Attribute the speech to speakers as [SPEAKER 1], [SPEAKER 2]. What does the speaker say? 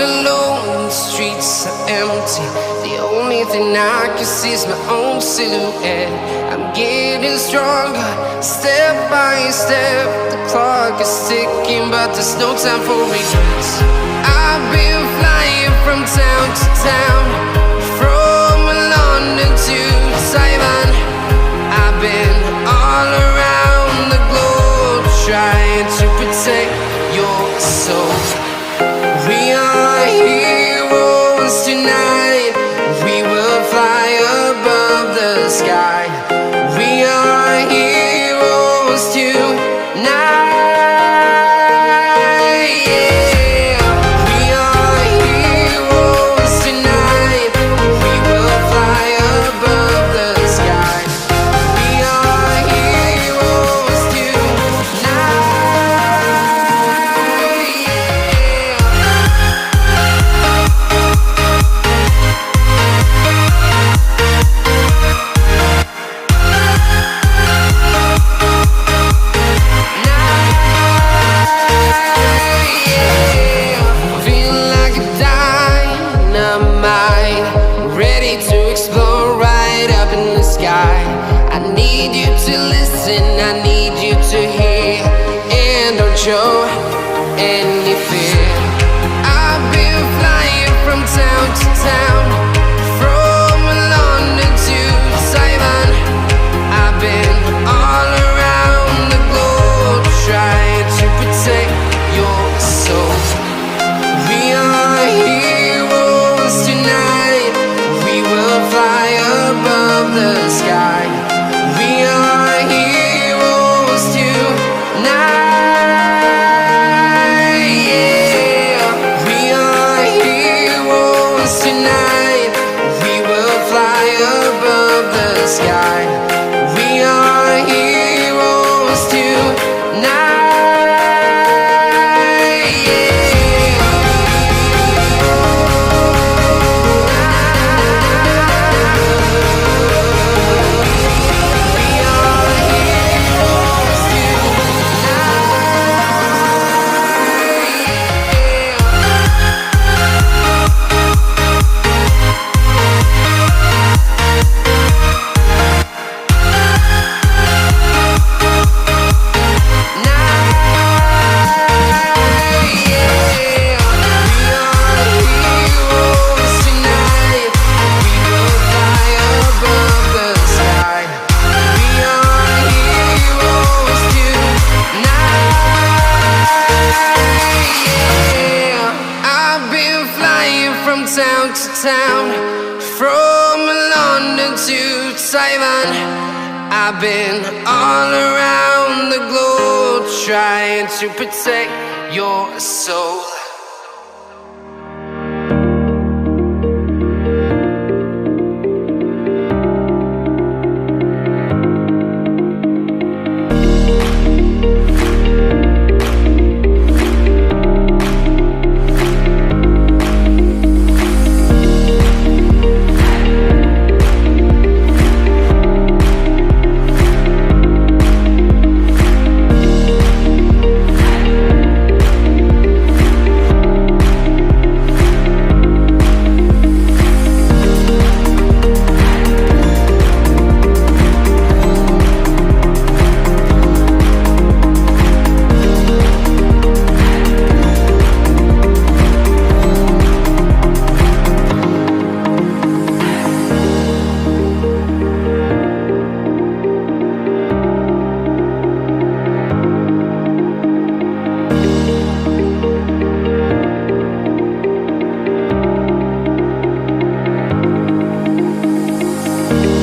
[SPEAKER 1] alone, the streets are empty. The only thing I can see is my own silhouette. I'm getting stronger, step by step. The clock is ticking, but there's no time for regrets. I've been flying from town to town, from London to Taiwan. I've been all around the globe, trying to protect your soul. We are heroes tonight. We will fly above the sky. We are heroes tonight. Yeah. We are heroes tonight. We will fly above the sky. We are heroes tonight. Ready to explore right up in the sky. I need you to listen, I need you to hear, and don't show any fear. I've been flying from town to town, from London to Taiwan. I've been all around the globe, trying to protect your soul. We are heroes tonight. We will fly above the sky. We are heroes tonight. Yeah. We are heroes tonight. We will fly above the sky. We are heroes tonight. Town to town, from London to Taiwan. I've been all around the globe, trying to protect your soul.